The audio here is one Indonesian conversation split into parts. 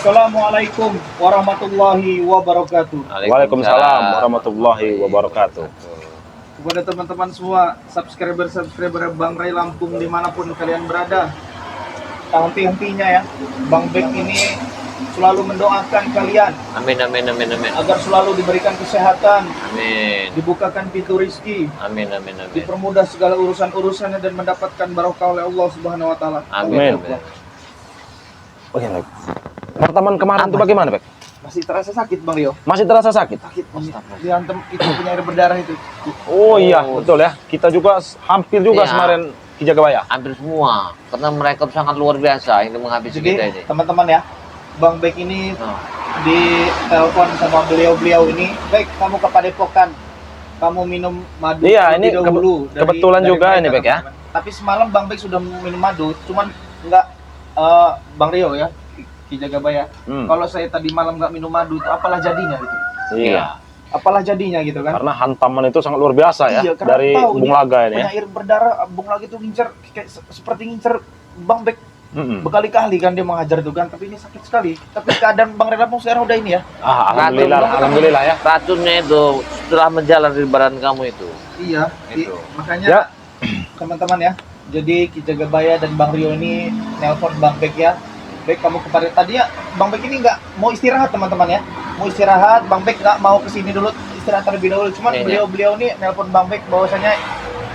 Assalamualaikum warahmatullahi wabarakatuh. Waalaikumsalam warahmatullahi wabarakatuh. Kepada teman-teman semua, subscriber Bang Ray Lampung dimanapun kalian berada, tak henti-hentinya ya, Bang Bek ini selalu mendoakan kalian. Amin, amin, amin, amin. Agar selalu diberikan kesehatan, Amin. dibukakan pintu rizki, Amin, amin, amin. dipermudah segala urusan-urusannya dan mendapatkan barokah oleh Allah Subhanahu Wa Taala. Amin, amin. Oh iya, Bek. Pertemuan kemarin itu bagaimana, Bek? Masih terasa sakit Bang Rio? Masih terasa sakit? Sakit, dihantam itu punya air berdarah itu. Oh iya, betul ya. Kita juga hampir juga Iya. kemarin di Jagabaya. Hampir semua. Karena mereka sangat luar biasa ini menghabisi Jadi kita ini. teman-teman ya, Bang Bek ini Oh. di telepon sama beliau-beliau ini, baik kamu ke Padepokan, kamu minum madu Iya, terlebih ini dahulu kebetulan juga mereka, ini, Bek, ya. teman-teman. Tapi semalam Bang Bek sudah minum madu, cuman nggak Bang Rio ya, Ki Jagabaya. Kalau saya tadi malam nggak minum madu, itu apalah jadinya gitu? Iya. Apalah jadinya gitu kan? Karena hantaman itu sangat luar biasa ya, Iya, karena dari tahu Bung Laga ini ya. punya air berdarah, Bung Laga itu ngincer kayak seperti ngincer Bang Bek. Berkali-kali kan dia menghajar itu kan, tapi ini sakit sekali. Tapi keadaan Bang Ray Lampung sekarang udah ini ya. Alhamdulillah, alhamdulillah ya. Racunnya itu setelah menjalar di badan kamu itu. Iya, Itu. makanya Ya. teman-teman ya. Jadi Ki Jagabaya dan Bang Rio ini nelpon Bang Bek ya. Bek kamu kepada tadi ya, Bang Bek ini nggak mau istirahat teman-teman ya. Mau istirahat, Bang Bek nggak mau kesini dulu istirahat terlebih dahulu. Cuman Iya. beliau-beliau ini nelpon Bang Bek bahwasanya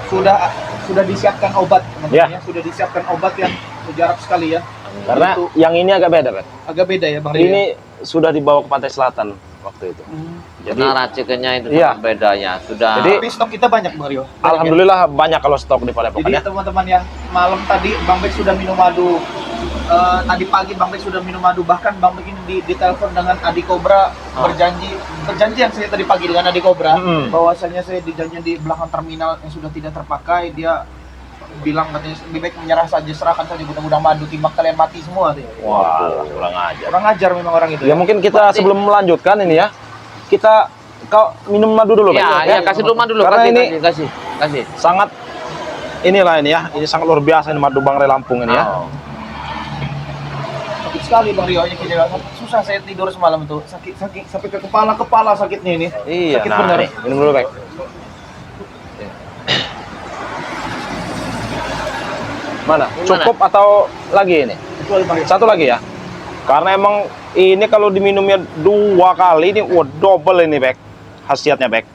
sudah disiapkan obat teman-teman ya. Sudah disiapkan obat yang mujarab sekali ya. Karena Itu yang ini agak beda, Bek. agak beda ya Bang Rio. Ini sudah dibawa ke pantai selatan waktu itu. Jadi Karena racikannya itu Iya. sangat bedanya. Sudah. Jadi, Tapi stok kita banyak Bang Rio. Banyak, ya? alhamdulillah banyak kalau stok di Padepokan Jadi ya. teman-teman ya, malam tadi Bang Bek sudah minum madu. Tadi pagi Bang Bek sudah minum madu. Bahkan Bang Bek ini ditelepon dengan Adi Kobra berjanji yang saya tadi pagi dengan Adi Kobra bahwasanya saya dijanji di belakang terminal yang sudah tidak terpakai. Dia bilang katanya lebih baik menyerah saja, serahkan saja gudang-gudang madu timbang kalian mati semua. Wah, kurang ajar. Kurang ajar memang orang itu. Ya mungkin kita sebelum melanjutkan ini ya, kita kau minum madu dulu, Bek. Ya, kasih dulu dulu. Karena Kasih, ini kasih. sangat inilah ini ya, ini sangat luar biasa ini madu Bang Ray Lampung ini ya. Oh. Sakit sekali Bang Rio, susah saya tidur semalam itu. Sakit sampai ke kepala sakitnya ini. Iya, Sakit nah, bener. nih, minum dulu, Bek. Mana? Cukup atau lagi ini? Kecuali Bang Rio. Satu lagi ya. Karena emang ini kalau diminumnya 2 kali ini double ini, Bek. Khasiatnya, Bek.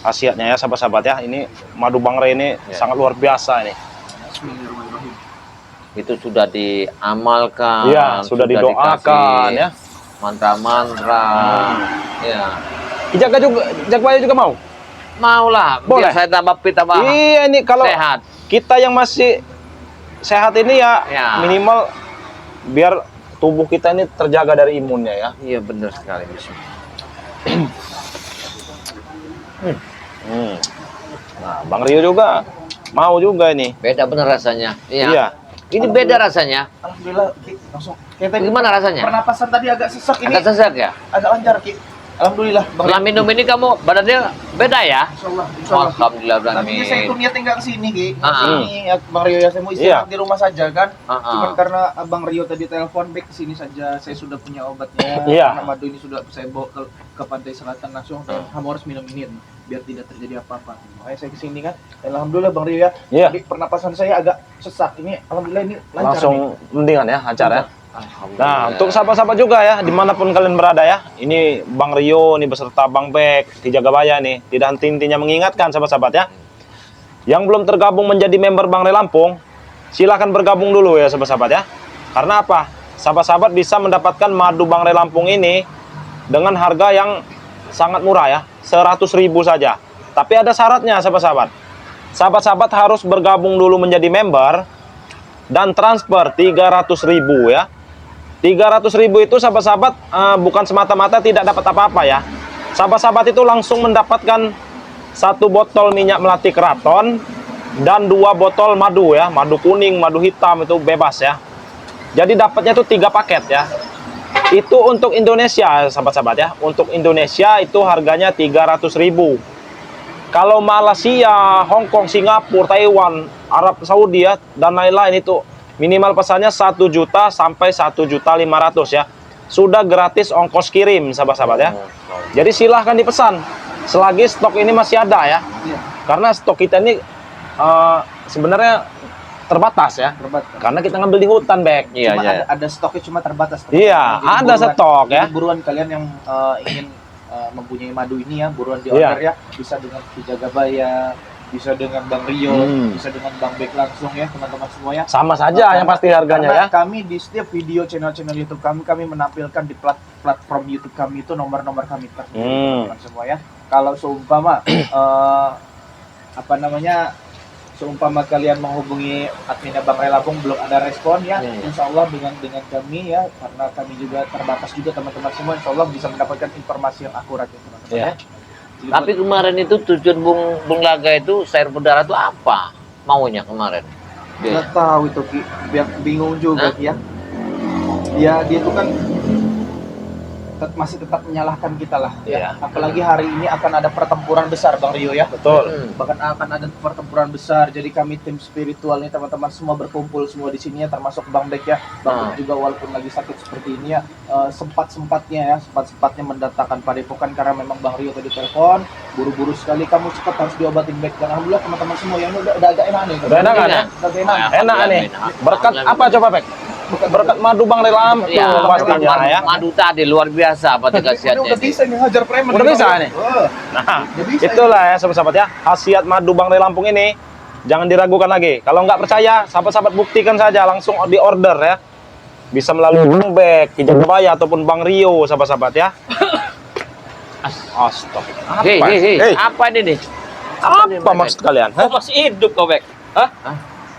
Khasiatnya ya, sahabat-sahabat ya. Ini madu Bang Ray ini sangat luar biasa ini. Bismillahirrahmanirrahim. Itu sudah diamalkan. Iya, sudah didoakan dikasih ya. Mantra-mantra. Ya. Jagabaya juga mau? Mau lah. Boleh. Biar saya tambah fit, tambah Iya, ini kalau sehat. kita yang masih sehat ini ya, Ya. minimal biar tubuh kita ini terjaga dari imunnya ya. Iya, benar sekali. Nah, Bang Rio juga mau juga ini. Beda benar rasanya. Iya. Iya. Ini beda rasanya. Alhamdulillah Ki, langsung kayak tadi Gimana rasanya? pernapasan tadi agak sesak ini. Agak sesak ya? Agak lancar Ki. Alhamdulillah Bang. Setelah minum ini kamu badannya beda ya? Insyaallah, insyaallah. Ki. Alhamdulillah Tadinya saya itu Amin. niat tinggal ke sini Ki. Ah, Sini ya Bang Rio ya, saya mau istirahat di rumah saja kan. Cuman karena Abang Rio tadi telepon back ke sini saja, saya sudah punya obatnya. Iya. Karena madu ini sudah saya bawa ke pantai selatan langsung. Kamu harus minum ini biar tidak terjadi apa-apa. Makanya saya ke sini kan. Alhamdulillah Bang Rio ya. Iya. Jadi pernapasan saya agak sesak. Ini alhamdulillah ini lancar nih. Langsung mendingan ya lancar ya. Alhamdulillah. Nah, untuk sahabat-sahabat juga ya, dimanapun kalian berada ya, ini Bang Rio nih beserta Bang Bek di Jagabaya nih, tidak henti-hentinya mengingatkan sahabat-sahabat ya, yang belum tergabung menjadi member Bang Ray Lampung, silahkan bergabung dulu ya sahabat-sahabat ya. Karena apa? Sahabat-sahabat bisa mendapatkan madu Bang Ray Lampung ini dengan harga yang sangat murah ya, 100.000 saja. Tapi ada syaratnya sahabat-sahabat. Sahabat-sahabat harus bergabung dulu menjadi member dan transfer 300.000 ya. 300.000 itu sahabat-sahabat bukan semata-mata tidak dapat apa-apa ya. Sahabat-sahabat itu langsung mendapatkan 1 botol minyak melati keraton dan 2 botol madu ya, madu kuning, madu hitam itu bebas ya. Jadi dapatnya itu 3 paket ya. Itu untuk Indonesia sahabat-sahabat ya. Untuk Indonesia itu harganya 300.000. Kalau Malaysia, Hong Kong, Singapura, Taiwan, Arab Saudi ya dan lain-lain itu minimal pesannya 1 juta sampai 1.500.000 ya. Sudah gratis ongkos kirim sahabat-sahabat ya. Jadi silahkan dipesan selagi stok ini masih ada ya. Iya, Karena stok kita ini sebenarnya terbatas ya. terbatas. Karena kita ngambil di hutan, Bek. Iya, Cuma iya. ada stoknya cuma terbatas. Iya, Jadi ada stok ya. jadi buruan kalian yang ingin mempunyai madu ini ya, buruan di Iya. order ya. Bisa dengan Kijagabaya, bisa dengan Bang Rio, bisa dengan Bang Bek langsung ya teman-teman semua ya. Sama saja yang pasti harganya Karena ya. kami di setiap video channel-channel YouTube kami menampilkan di platform YouTube kami itu nomor-nomor kami tersendiri teman-teman semua ya. Kalau seumpama seumpama kalian menghubungi adminnya Bang Ray Lampung belum ada respon ya, insya Allah dengan kami ya, karena kami juga terbatas juga teman-teman semua, insya Allah bisa mendapatkan informasi yang akurat ya teman-teman Iya. ya. Jadi Tapi kemarin itu tujuan Bung Laga itu sayur berdarah itu apa maunya kemarin? nggak tahu itu Ki, bingung juga Ki ya. Ya dia itu kan masih tetap menyalahkan kita lah Iya. ya. Apalagi hari ini akan ada pertempuran besar Bang Rio ya. Betul. Bahkan akan ada pertempuran besar, jadi kami tim spiritualnya teman-teman semua berkumpul semua di sini ya, termasuk Bang Bek ya. Bang Bek juga walaupun lagi sakit seperti ini ya, sempat-sempatnya mendatangkan padepokan karena memang Bang Rio tadi telepon buru-buru sekali, kamu cepat harus diobatin Bek. Dan alhamdulillah teman-teman semua yang udah agak enak nih. Udah enak kan ya? Udah agak enak. Enak nih. Berkat apa coba, Bek? Berkat madu Bang Ray Lampung Iya, pastinya ya. madu tadi luar biasa apa Udah khasiatnya. bisa nih hajar preman. Udah bisa nih? Nah, Udah bisa itulah ya sahabat-sahabat ya, khasiat madu Bang Ray Lampung ini. Jangan diragukan lagi. Kalau nggak percaya, sahabat-sahabat buktikan saja langsung di order ya. Bisa melalui Bang Bek, Kijagabaya ataupun Bang Rio sahabat-sahabat ya. Astaga. Hei, apa ini nih? ini, Apa Bek? maksud kalian? Kau masih hidup kau, Bek? Hah?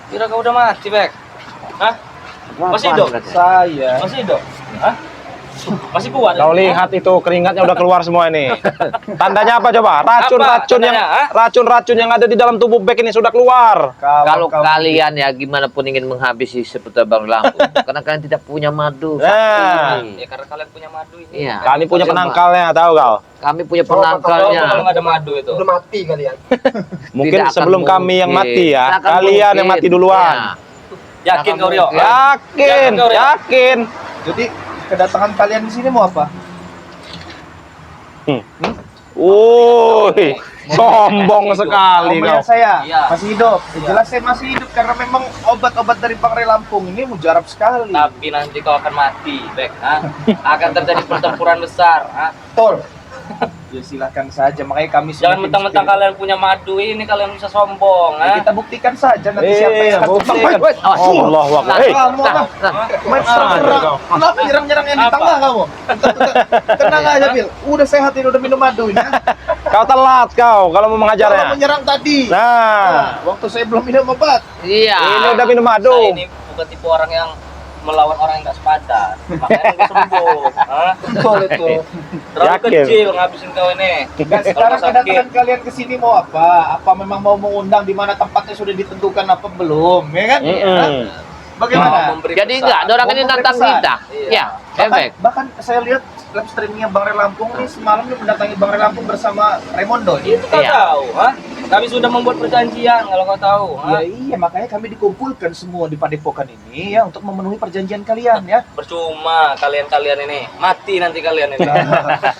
Kira kau udah mati, Bek? Hah? Masih hidup? saya. Masih hidup? Hah? Masih kuat? Kau lihat itu keringatnya udah keluar semua ini. Tandanya apa coba? Racun-racun yang tandanya, ha? racun-racun yang ada di dalam tubuh Bek ini sudah keluar. Kalau kalian ya gimana pun ingin menghabisi seperti Bang Lampung, karena kalian tidak punya madu. Nah. Ini. Ya karena kalian punya madu ini. Iya. Kami punya Coba. penangkalnya, tahu kau? Kami punya Kalau penangkalnya. nggak ada madu itu. Udah mati kalian. Mungkin Tidak akan sebelum kami yang mungkin. mati ya, Tidak akan kalian yang mungkin. mati duluan. Ya. Yakin kau, Rio? Ya. Yakin, Yakin kau, Rio? yakin. Jadi kedatangan kalian di sini mau apa? Woi, sombong sekali Omnya kau. saya Iya. masih hidup. Iya. Jelas saya masih hidup karena memang obat-obat dari Bang Ray Lampung ini mujarab sekali. Tapi nanti kau akan mati, Bek. Hah? Akan terjadi pertempuran besar. Hah? Betul. Ya silahkan saja, makanya kami Jangan sebagai mentang-mentang spirit- kalian punya madu ini kalian bisa sombong. Ya, Hah? kita buktikan saja nanti siapa yang akan buktikan. Wait, Allahu Akbar. Hei, kamu apa? Main serang-serang. Kenapa nyerang-nyerang yang di Apa? tengah kamu? Tenang aja, Bil. Udah sehat ini, udah minum madu ini. kau telat kau kalau mau Kalau mengajarnya. menyerang tadi. Nah, Waktu saya belum minum obat. Iya. ini udah minum madu. Saya ini bukan tipe orang yang melawan orang yang nggak sepadan. Makanya nggak sembuh. Hah? Betul itu. Terlalu Yakin? kecil ngabisin kau ini. Dan sekarang kedatangan kalian ke sini mau apa? Apa memang mau mengundang di mana tempatnya sudah ditentukan apa belum? Ya kan? Hah? Bagaimana? Jadi enggak, ada orang Mau ini memberi nantang pesan. kita. Iya. Ya, efek. Bahkan saya lihat live streamingnya Bang Ray Lampung nih semalam nih mendatangi Bang Ray Lampung bersama Raimondo. Itu kau Iya. tahu, ha? Kami sudah membuat perjanjian kalau kau tahu, Ya ha? iya, makanya kami dikumpulkan semua di Padepokan ini ya untuk memenuhi perjanjian kalian ya. Percuma kalian-kalian ini. Mati nanti kalian ini.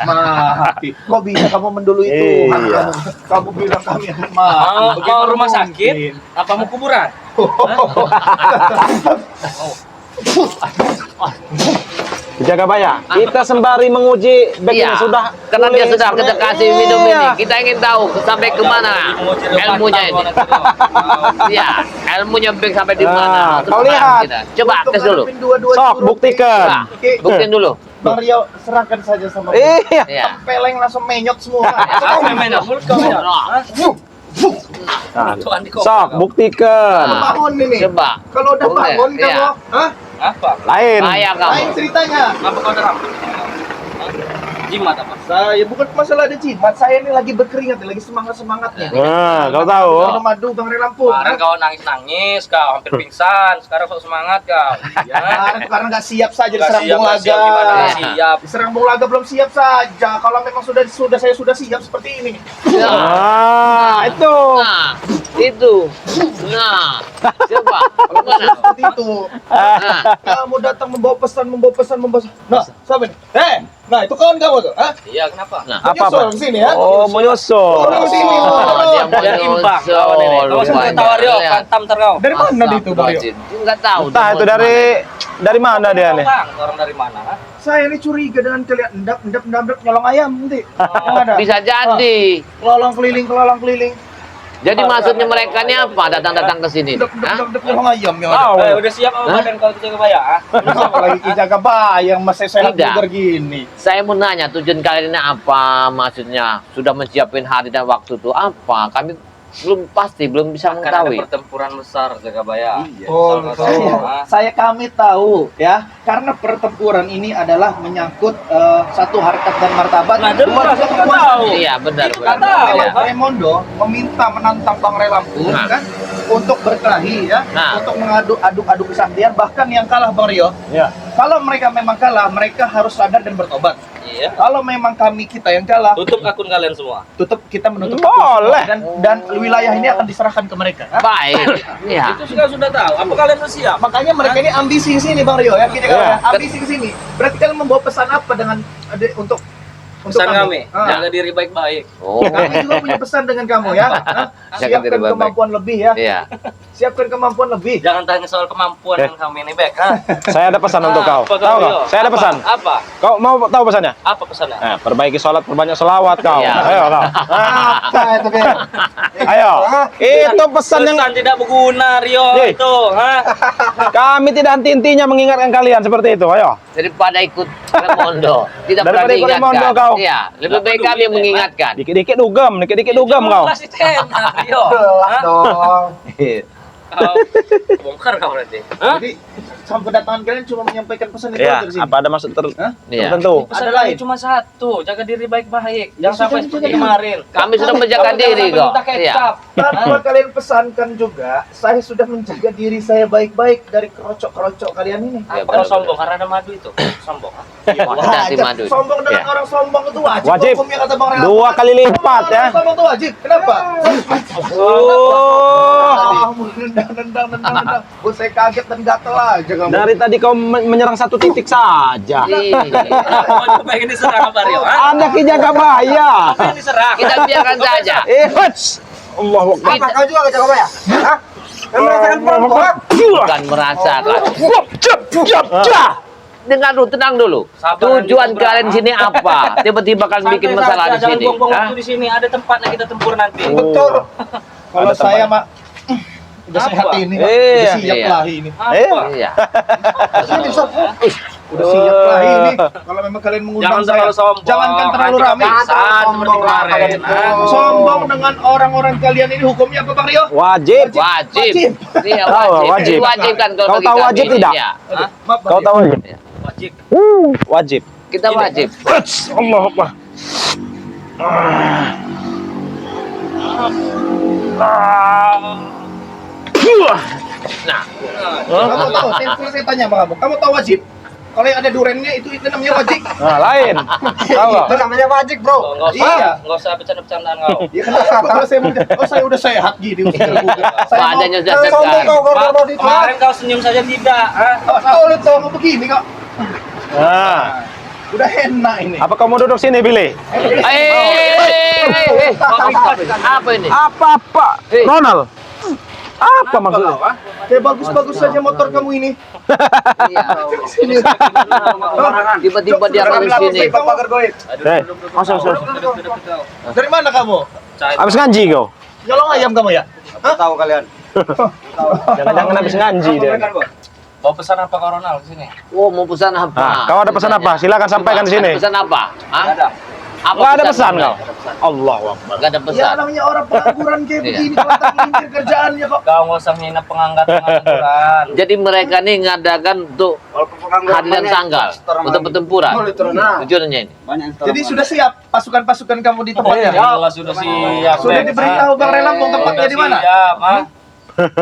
Mati. Kok bisa kamu mendului itu? Iya. Kamu bilang kami mati. Mau rumah sakit? Apa mau kuburan? Kijagabaya, kita sembari menguji Bek Iya. ini sudah Karena dia pulih sudah seperti- kita kasih minum Iya. ini. Kita ingin tahu sampai kemana ilmunya ini. Iya, ilmunya Bek sampai di Nah, mana. kau Terus lihat. kita. Coba Untuk tes dulu. ngadepin dua-dua Sok, juru. buktikan. Nah, Oke. buktiin dulu. Bang Rio serahkan saja sama Iya. Iya. Peleng langsung menyot semua. Aku menyok, mulut kau menyok. Nah, Nah, Tuhan di kau. sok, buktikan. Bangun ini. Coba. Kalau udah Boleh, bangun iya. kamu, hah? Apa? Lain. Bahaya Lain kamu. ceritanya. Apa kau terang? Jimat apa? Saya bukan masalah ada jimat, saya ini lagi berkeringat, lagi semangatnya. Nah, kau tahu. Minum madu Bang Ray Lampung. Kemarin kau nangis-nangis, kau hampir pingsan. Sekarang sok semangat kau. Ya. Karena nggak siap saja Nggak diserang siap, Bung nggak Laga. siap, gimana nggak siap? Diserang Bung Laga belum siap saja. Kalau memang saya sudah siap seperti ini. Ya. Itu. Nah, itu. Nah, siapa? Kalau mana? Seperti itu. Nah, Kamu datang membawa pesan. Nah, siapa ini? Nah itu kawan kamu tuh, ah? Iya, kenapa? nah. Apa, Nyusul Pak? ke sini ya? Oh, mau nyusul. Oh, sini. dia mau Biar imbang nyusul, kawan ini. Kau rupanya. sampai tahu Rio, Lihat. kantam ntar kau. Dari mana dia itu, Bang Rio? Astagfirullahaladzim. Nggak tahu. Entah itu dari mana dia nih? Bang, orang dari mana? Ha? Saya ini curiga dengan kalian endap nyolong ayam nanti. Yang ada. Bisa jadi. Kelolong keliling. Jadi maksudnya mereka ini apa? Datang-datang ke sini. Hah? Endap nyolong ayam yang Tahu. ada. Udah siap apa Hah? badan kau itu kebaya? Ha? Apalagi jaga bayang masih sehat Tidak. bugar gini. Saya mau nanya tujuan kalian ini apa? Maksudnya sudah menyiapin hari dan waktu itu apa? Kami belum bisa Akan ada mengetahui. pertempuran besar Jagabaya. Oh, Saya kami tahu ya, karena pertempuran ini adalah menyangkut satu harkat dan martabat. Nah, dan dua saya juga kekuasaan. tahu. Iya, benar. Nggak tahu. Iya. Raimondo meminta menantang Bang Ray Lampung Nah. kan untuk berkelahi ya, Nah. untuk adu kesaktian. Bahkan yang kalah Bang Rio, Ya. kalau mereka memang kalah, mereka harus sadar dan bertobat. Iya. Kalau memang kita yang kalah, Tutup akun kalian semua. kita menutup Boleh. dan wilayah ini akan diserahkan ke mereka. Ha? Baik. Iya. Itu sudah tahu. Apa kalian sudah siap? Makanya mereka ini ambisi ke sini Bang Rio ya, kita Ya. ambisi ke sini. Berarti kalian membawa pesan apa dengan untuk Pesan kami, Ah. jaga diri baik-baik. Oh. Kami juga punya pesan dengan kamu ya. Hah? Jaga diri Siapkan baik-baik. kemampuan lebih ya. Iya. Siapkan kemampuan lebih. Jangan tanya soal kemampuan dengan kami ini, Bek. Ha? Saya ada pesan untuk kau. Apa Tahu Rio? kau? Saya ada Apa? pesan. Apa? Kau mau tahu pesannya? Apa pesannya? Perbaiki sholat, perbanyak selawat kau. Iya. Ayo kau. Apa itu Bang? Ayo. Itu pesan yang Pesan tidak berguna, Rio Nih. itu. Ha? kami tidak henti-hentinya mengingatkan kalian seperti itu. Ayo. Daripada ikut Raimondo, tidak pernah Daripada ikut Raimondo, diingatkan. kau. Iya, lebih baik kami mengingatkan. Dikit-dikit dugem kau. Kasih tena, Rio. Telah Ha? dong. Kau bongkar kau berarti. Ha? Jadi sampai kedatangan kalian cuma menyampaikan pesan itu Ya, aja di sini. apa ada maksud Hah? Iya. tertentu? Pesan Ada kami lain? cuma satu, jaga diri baik-baik. Ya, Jangan sampai sudah, seperti jaga kemarin. Kami sudah menjaga Kau diri jangan kok. minta Iya. kecap. Tanpa kalian pesankan juga, saya sudah menjaga diri saya baik-baik dari kerocok-kerocok kalian ini. Ya, Apa kau benar, sombong karena ada madu itu? Sombong. Ha? Hati-hati Wajar. madu. Sombong dengan Iya. orang sombong itu wajib. Wajib. Hukumnya kata Bang Ray. Dua kali lipat ya. Sombong itu wajib. Kenapa? Oh. Nendang. Gue saya kaget dan gatel aja kamu. Dari tadi kau menyerang satu titik saja. Iya. Kau pengen diserang apa, Rio? Ha? Anda kijaga bahaya. Pengen diserang. Kita biarkan saja. Huts. Allahu Akbar. Kita Kau juga kejaga ya? Hah? Kau merasakan perempuan? bukan merasakan. Dengar dulu, tenang dulu. Sabar, Tujuan Andi Cobra. kalian sini apa? Tiba-tiba kalian bikin Santai masalah saja, di jangan sini. buang-buang Hah? waktu di sini. Ada tempatnya kita tempur nanti. Betul. Kalau Ada saya tempat. udah Apa? sehat ini, Pak. Iya. Udah siap Iya. lah ini. Apa? Iya. Sini, Sob. Udah siap lah ini. Kalau memang kalian mengundang Jangan saya, terlalu sombong. jangankan terlalu Nanti ramai. kebiasaan seperti kemarin. Ha? Sombong dengan orang-orang kalian ini hukumnya apa, Bang Rio? Wajib. Wajib. Iya, Tahu, wajib. wajib. Diwajibkan kalau Kau bagi tahu kami wajib ini. tidak? Iya. Hah? Maaf, Bang Kau Rio. tahu aja. Wajib. Wajib. Kita wajib. Huts. Allahu Akbar. Nah, Kamu tahu, saya tanya sama kamu. Kamu tahu wajib? Kalau yang ada durennya itu namanya wajib. Nah, lain. Tahu nggak? Itu namanya wajib, Bro. Nggak usah, Iya. nggak usah bercanda-bercandaan kau. Ya kenapa? Kalau saya muda, saya udah sehat gini usia bugar. Badannya sudah segar. Kemarin kau senyum saja tidak. Ha? Tahu kamu begini kok. Nah, Udah enak ini. apa kamu duduk sini, Billy? Apa ini? Apa? Eh. Ronald. Apa maksudnya? Kayak bagus-bagus saja motor kamu ini. Iya. Sini. Tiba-tiba dia akan di sini. Masuk. Dari mana kamu? Habis ngaji kau? Nyolong ayam kamu ya? Hah? Tahu kalian. Jangan-jangan habis ngaji dia. Bawa pesan apa kau Ronald di sini? Oh, mau pesan apa? Nah, kau ada pesan apa? Silakan sampaikan di sini. Pesan apa? Hah? Ada. Apa Nggak ada pesan pesan kamu? kau. Allahu Akbar. Gak ada Ya pesan. namanya orang pengangguran kayak Iya. begini kalau tak ngintir kerjaannya kok. Kau nggak usah menghina pengangguran. Jadi mereka nih ngadakan untuk harian tanggal untuk pertempuran. Tujuannya ini. Jadi sudah siap pasukan-pasukan kamu di tempatnya. Ya, sudah siap. Sudah diberitahu Bang Relampong tempatnya di mana? Siap, ha?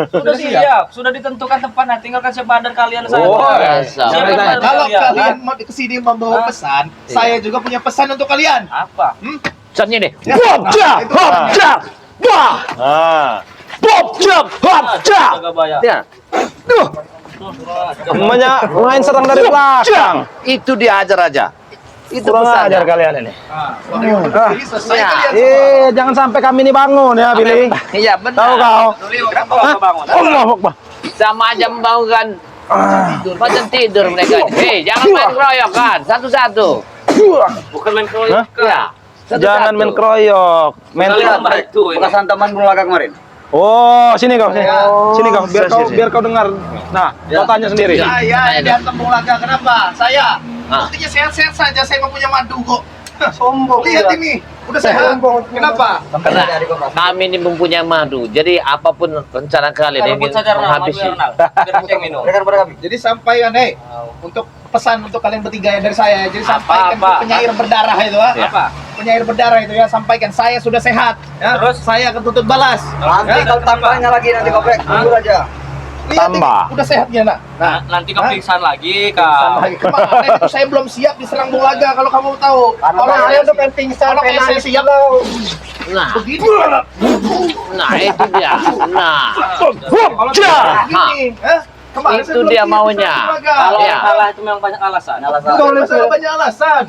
Sudah siap, sudah ditentukan tempatnya. Tinggal kasih bandar kalian saja. Oh, biasa. Siapa yang bandar Kalau kalian? kalian mau kesini membawa pesan, saya juga punya pesan untuk kalian. Apa? Pesannya nih. Hopjak, Itu hopjak, wah. Ah. Hopjak, hopjak. Jaga bayar. Ya, Namanya main serang dari belakang. itu dia ajar aja. Itu Kurang pesannya. ajar kalian ini. Jadi selesai Ya. kalian. Jangan sampai kami ini bangun ya, Billy. Iya Tahu benar. kau? Kenapa kau bangun? Allahu Akbar. Sama aja membangunkan macam tidur mereka. Hei, jangan main keroyokan. Satu-satu. Bukan main Hah? keroyokan. Ya. Satu-satu. Jangan main keroyok. Main Kalian bantu ini. Bekasan teman belakang kemarin. Oh, sini kau, sini. Ya. Sini kau, biar kau dengar. Nah, kau tanya sendiri. Ya. Saya Tanya di Tembung Laga, kenapa? Saya Ah. buktinya sehat-sehat saja, saya nggak punya madu kok. Sombong. Lihat ini, udah sehat. Kenapa? Karena kami ini mempunyai madu. Jadi apapun rencana kalian yang Rebut ingin saja Ronald, madu menghabisi. ya, Ronald. Biar kita yang minum. Rekan pada kami. Jadi sampaikan, untuk pesan untuk kalian bertiga ya dari saya. Jadi sampaikan Apa? ke penyair berdarah itu, Apa? penyair berdarah itu ya, sampaikan saya sudah sehat. Ya. Terus? Saya akan tuntut balas. Nanti kalau tambahnya lagi nanti kopek. Tunggu aja. Lihat Tambah. ini, udah sehatnya nak. Nah, nanti kau Hah? pingsan lagi Pingsan kau. lagi. Kemarin itu saya belum siap diserang Bulaga kalau kamu tahu. Kalau saya udah pengen pingsan, kalau saya siap Nah, begini. nah itu dia. Nah, Hopjak. Begini. Kemarin Itu saya belum dia siap maunya. diserang Bulaga. Kalau Iya. kalah itu memang banyak alasan. Betul, saya banyak alasan.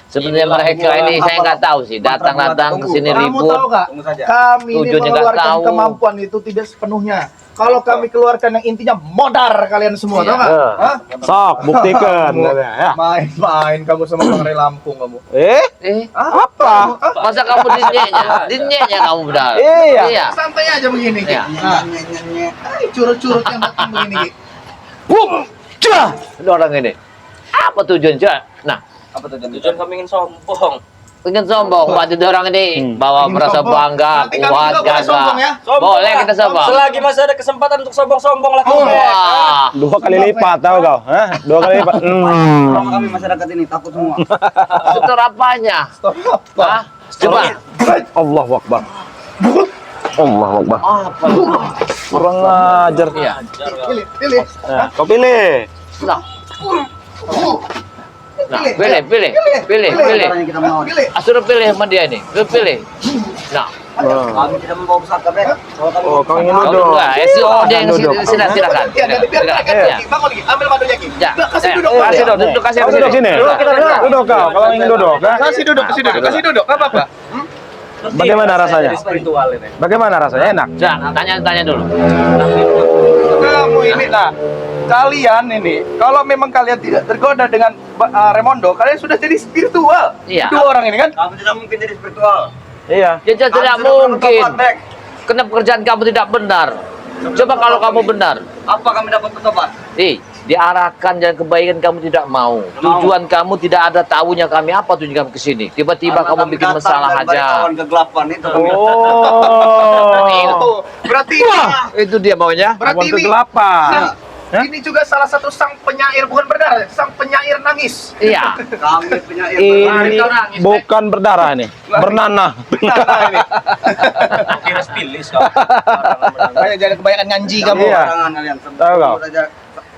sebenarnya mereka ini saya nggak tahu sih. Datang-datang ke sini Kamu ribut. tahu nggak? Tunggu saja. Kami ini Tujuannya nggak mengeluarkan tahu. kemampuan itu tidak sepenuhnya. Kalau kami keluarkan yang intinya modar kalian semua, Iya. tahu nggak? Hah? Sok, buktikan. Ya. Main-main kamu sama Bang Ray Lampung kamu. Eh, Apa? masa kamu dinyeknya kamu benar. Iya. Santai aja begini, Ki. Iya. Nah, curut-curut yang datang begini, Ki. Hopjak. Ini orang ini. Apa tujuan Cak? Nah, Apa tujuan? Tujuan kami ingin sombong. ingin sombong buat itu orang ini bawa Ingin merasa sombong. bangga, Nanti kami kuat, juga boleh sombong gagah. ya. Boleh kita sombong. Selagi masih ada kesempatan untuk sombong-sombong lah. Wah, 2 kali lipat, tahu kau? Hah? 2 kali lipat. Sama kami masyarakat ini takut semua. setor apanya? Hah? Coba. Allahu Akbar. Allahu Akbar. Apa? Kurang ajar. Iya. Pilih. Nah, kau pilih. Nah, pilih. Caranya kita mau. Pilih. Suruh pilih sama dia ini. Lu pilih. Nah, Kami tidak membawa pusaka, Bek. Kalau kami Oh, kau ingin kau duduk. dua, SEO dia yang Duduk. silakan. Silakan. Biar Silakan. mereka Ya. bangun lagi. Ambil madunya, Ki. Ya, Kasih ya. duduk. Kasih duduk, kasih Kau duduk sini. Duduk. Duduk kau, kalau ingin duduk. Hah? Kasih duduk. Kasih duduk. Enggak apa-apa. Bagaimana rasanya? Spiritual ini. Bagaimana rasanya? Enak. Jangan tanya dulu. Kamu ini kalian ini kalau memang kalian tidak tergoda dengan Remondo, kalian sudah jadi spiritual. Iya. Dua orang ini kan? kami tidak mungkin jadi spiritual. Iya. Ya tidak Kami sudah mungkin. bertobat, Bek. Karena pekerjaan kamu tidak benar. Coba kalau kamu benar. Apa kami dapat bertobat? Diarahkan jalan kebaikan kamu tidak mau. Tujuan kamu tidak ada tahunya kami apa tujuan kamu ke sini. Tiba-tiba Karena kamu kami bikin datang masalah dari aja. kawan kegelapan itu. Oh. Berarti Itu dia maunya. berarti Kawan ini kegelapan. Hah? ini juga salah satu sang penyair bukan berdarah, sang penyair nangis. Iya. Kami punya Ini bukan berdarah nih, bernanah. Nah, ini. Kira spilis kau. Kayak jadi kebanyakan nganji kamu. Iya. Barangan kalian. Tahu kau? Tunggu saja.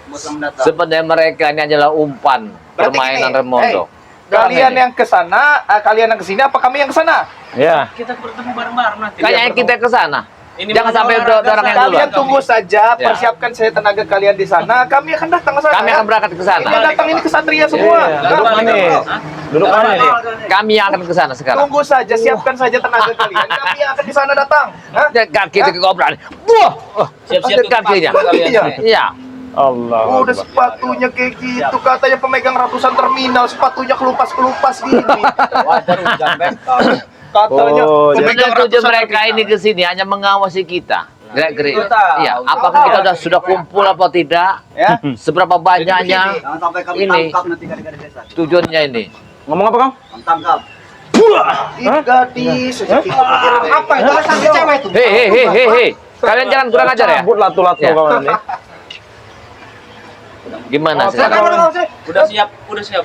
Bosan mendatang. Sebenarnya mereka ini adalah umpan Berarti permainan gini, Remondo. Kalian yang ke sana, kalian yang ke sini apa kami yang ke sana? Ya. Kita bertemu bareng-bareng nanti. Kayaknya kita ke sana. Ini Jangan sampai olahraga orang yang Kalian duluan. tunggu saja, Ya. persiapkan saya tenaga kalian di sana. Kami akan datang ke sana. Kami akan berangkat ke sana. Yang datang ini kesatria semua. Iya. Duduk Nah, mana nih? Duduk mana nih? Kami yang akan ke sana sekarang. Tunggu saja, siapkan saja tenaga kalian. Kami yang akan di sana datang. Hah? Kaki ke kobra. Buah. Siap-siap Ambil kakinya. Iya. Iya. Allah. Udah sepatunya kayak gitu, katanya pemegang ratusan terminal, sepatunya kelupas-kelupas gini. Wajar hujan, Bek. Katanya Oh, Sebenarnya tujuan ratusan mereka terminal. ini ke sini hanya mengawasi kita. Kira-kira. Kita tahu. Iya, apakah kita sudah kumpul apa tidak? Ya. Seberapa banyaknya? Jangan sampai kami Ini. tangkap nanti kali-kali desa. Tujuannya ini. Ngomong apa kau? Kami tangkap. Gadis. Apa itu? Sampai cewek itu. Hei. Kalian jangan kurang ajar ya. Cabut latu-latu Ya. kawan ini. Gimana Oh, sekarang? Udah siap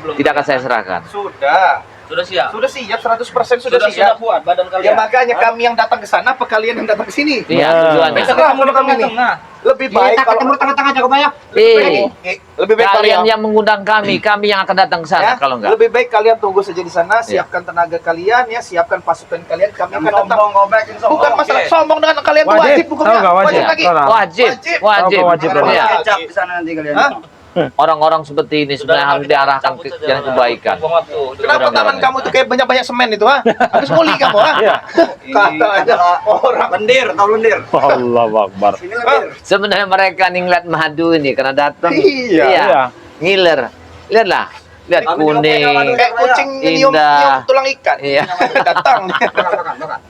belum? Tidak akan saya serahkan. Sudah. Sudah siap. Sudah siap 100% sudah Sudah siap. kuat badan Ya kalian. makanya kami yang datang ke sana apa kalian yang datang ke sini? Iya, Nah. tujuannya. Kita ketemu di tengah-tengah. Lebih baik Kita kalau ketemu tengah-tengah jago banyak. lebih baik Kalian kalian yang mengundang kami yang akan datang ke sana ya, kalau enggak. lebih baik kalian tunggu saja di sana, siapkan tenaga kalian ya, siapkan pasukan kalian, kami akan datang. Sombong Gobek ini sombong. Bukan masalah sombong dengan kalian tuh Wajib. wajib hukumnya. Tahu nggak wajib? lagi. Tahu nggak? Wajib. Apa wajib, Bro? Iya. Kecap di sana nanti kalian. Hah? Orang-orang seperti ini sebenarnya harus diarahkan ke jalan kebaikan. Kenapa Mudah-mudahan tangan ya. kamu tuh kayak banyak-banyak semen itu, ha? Habis muli kamu, ha? Iya. Kata aja orang. Lendir, tahu lendir. Allahu Akbar. Sini lendir. Sebenarnya mereka nih ngeliat madu ini karena datang. Iya. Ngiler. Lihatlah. Lihat Kami juga kuning. punya madu. Kayak kucing nyium Indah. tulang ikan. Iya. Datang. Makan.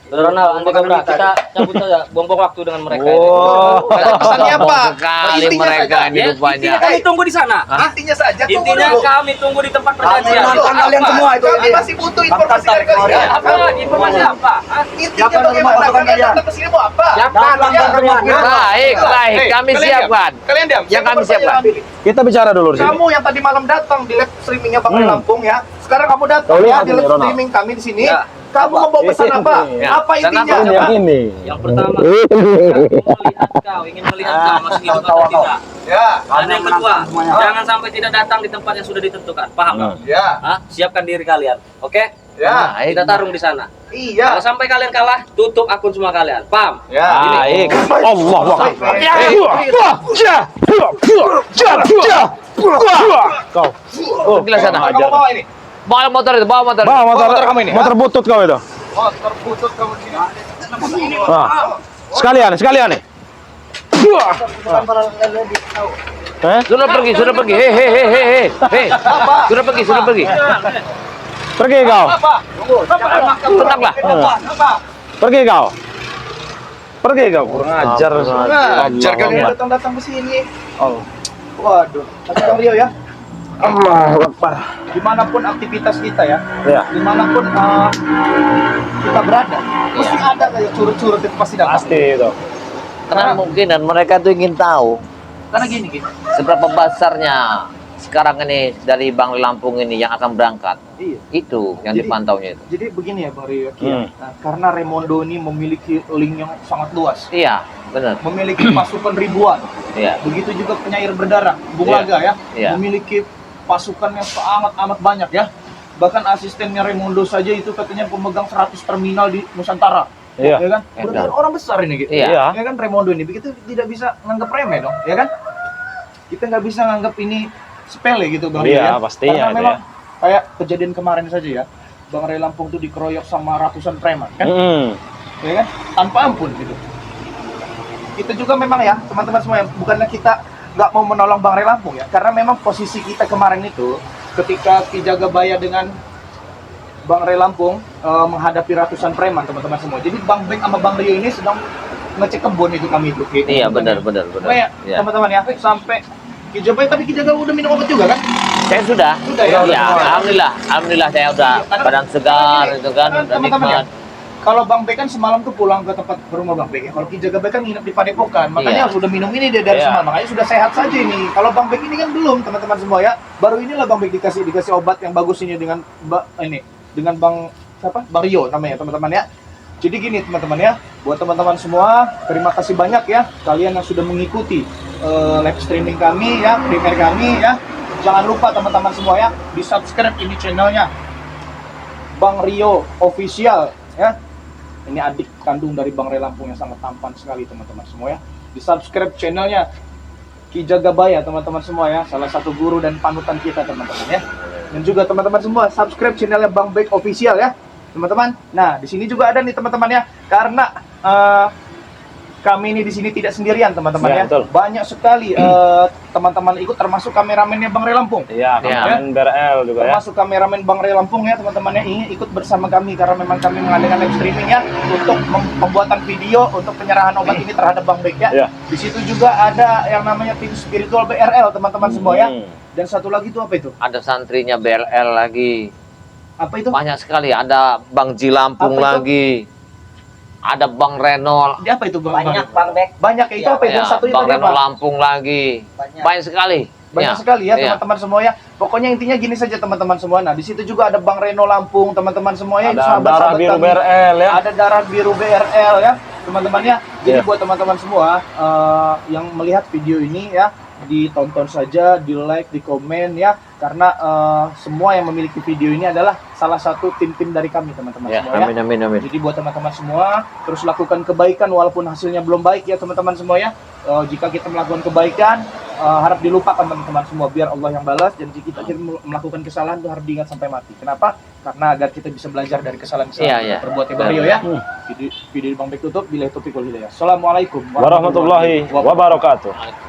Ronald, Anda Gabra, kita cabut saja, buang-buang waktu dengan mereka Oh. Pesannya apa? Sombong sekali Intinya mereka saja. ini ini. rupanya. Intinya kami tunggu di sana. Intinya saja tunggu Intinya dulu. kami tunggu di tempat Kami perjanjian. nonton kalian semua itu. Kami masih butuh informasi dari kalian. Apa? Informasi apa? Hah? Intinya Siapa yang bagaimana? pasukan Kalian kalian? datang ke sini mau apa? Datang kalian. Baik, kami Kalian siapkan. diam. Kalian diam. Yang Siapa kami siapkan. pertanyaan ambil? Kita bicara dulu di sini. Kamu yang tadi malam datang di live streamingnya Bang Lampung ya. Sekarang kamu datang Kau ya lihat di ini, live Ronald. streaming kami di sini. Ya. Kamu membawa pesan apa? Ya. Apa Pesan intinya? apa? Yang ini. Yang pertama, ingin melihat kau masih hidup atau tidak. Ya. Dan yang kedua, Semuanya. jangan sampai tidak datang di tempat yang sudah ditentukan. Paham nggak? Ya. Hah? Siapkan diri kalian. Oke? Ya. Baik. Kita tarung di sana. Iya. Kalau sampai kalian kalah, tutup akun semua kalian. Paham? Ya. Baik. Allahu Akbar. Kau. Oh, Pergilah sana. Kamu bawa ini. Bawa motor itu, bawa motor. Bawa motor motor kamu ini, motor butut kau itu. Motor butut kamu di sini. Nah. Sekalian nih. Eh? Sudah pergi. Hei. Sudah pergi. Pergi kau. Apa? Tenanglah. Pergi kau. Kurang ajar. Ajar kalian Allah. datang-datang ke sini. Allah. Waduh. Tapi Bang Rio ya. Allahu Akbar. Dimanapun aktivitas kita ya, Ya. dimanapun kita berada, mesti ada kayak curut-curut itu pasti datang. Pasti itu. Karena mungkin dan mereka tuh ingin tahu Karena gini gitu. seberapa besarnya sekarang ini dari Bang Lampung ini yang akan berangkat. Iya. Itu yang Jadi- dipantaunya itu. Jadi begini ya Bang Rio. Hmm. Nah, karena Raimondo ini memiliki link yang sangat luas, Iya, benar. memiliki pasukan ribuan. Iya. Begitu juga penyair berdarah, Bung Iya. Laga ya, Iya. memiliki pasukan yang sangat amat banyak ya. Bahkan asistennya Raimondo saja itu katanya pemegang 100 terminal di Nusantara. Iya. Ya kan? Edan. Benar orang besar ini gitu. Iya. Ya kan Raimondo ini begitu tidak bisa nganggap remeh dong, ya kan? Kita nggak bisa nganggap ini sepele gitu Bang Rio, Iya, ya. pastinya Karena itu memang kayak kejadian kemarin saja ya. Bang Ray Lampung tuh dikeroyok sama ratusan preman kan? Ya kan? Tanpa ampun gitu. Kita juga memang ya, teman-teman semua, bukannya kita nggak mau menolong Bang Ray Lampung ya, karena memang posisi kita kemarin itu ketika Ki Jagabaya dengan Bang Ray Lampung menghadapi ratusan preman teman-teman semua. Jadi Bang Bek sama Bang Rio ini sedang ngecek kebun itu kami itu. Iya, benar. Kayak Iya. teman-teman ya, sampai Ki Jagabaya, tapi Ki Jagabaya udah minum obat juga kan? Saya sudah. Sudah ya? Ya, alhamdulillah saya udah badan segar itu kan, udah teman-teman ya. nikmat. Kalau Bang Bek kan semalam tuh pulang ke tempat rumah Bang Bek ya. Kalau Ki Jagabaya kan nginep di Padepokan, makanya Iya. sudah minum ini dia dari Iya. semalam, makanya sudah sehat saja ini. Kalau Bang Bek ini kan belum, teman-teman semua ya. Baru inilah Bang Bek dikasih obat yang bagus ini dengan dengan Bang siapa? Bang Rio namanya teman-teman ya. Jadi gini teman-teman ya, buat teman-teman semua, terima kasih banyak ya kalian yang sudah mengikuti live streaming kami ya, premier kami ya. Jangan lupa teman-teman semua ya, di subscribe ini channelnya Bang Rio Official ya. Ini adik kandung dari Bang Ray Lampung yang sangat tampan sekali teman-teman semua ya. Di subscribe channelnya Ki Jagabaya teman-teman semua ya, salah satu guru dan panutan kita teman-teman ya. Dan juga teman-teman semua subscribe channelnya Bang Bek Official ya teman-teman. Nah di sini juga ada nih teman-teman ya, karena kami ini di sini tidak sendirian teman-teman Ya, ya. betul. Banyak sekali teman-teman ikut, termasuk kameramennya Bang Ray Lampung. Iya, Iya. kameramen BRL juga ya. Termasuk kameramen Bang Ray Lampung ya teman-teman yang ingin ikut bersama kami, karena memang kami mengadakan live streaming ya untuk pembuatan video untuk penyerahan obat ini terhadap Bang Bek ya. Iya. Di situ juga ada yang namanya tim spiritual BRL teman-teman semua ya. Hmm. Dan satu lagi itu apa itu? Ada santrinya BLL lagi. Apa itu? Banyak sekali. Ada Bang Jilampung Apa itu? lagi. Ada Bang Renol. Di apa itu Bang? Banyak Bang Bek. Banyak ya, itu apa itu? Ya, Yang satunya Bang tadi Renol apa? Lampung lagi. Banyak sekali. Banyak sekali ya teman-teman semua ya. Pokoknya intinya gini saja teman-teman semua. Nah, di situ juga ada Bang Reno Lampung, teman-teman semuanya. Ada darah biru kami. BRL ya. Ada darah biru BRL ya, teman-teman ya. Jadi Iya. buat teman-teman semua yang melihat video ini ya, ditonton saja, di like, di komen ya, karena semua yang memiliki video ini adalah salah satu tim-tim dari kami teman-teman Ya, semua ya. amin, amin, amin. Jadi buat teman-teman semua terus lakukan kebaikan walaupun hasilnya belum baik ya teman-teman semua ya. Jika kita melakukan kebaikan harap dilupakan teman-teman semua, biar Allah yang balas. Dan jika kita melakukan kesalahan itu harus diingat sampai mati. Kenapa? Karena agar kita bisa belajar dari kesalahan-kesalahan Iya, yang iya. kita perbuat ya Bang Rio ya. Video Bang Bek tutup. Billahi taufiq wal hidayah. Assalamualaikum Warahmatullahi wabarakatuh.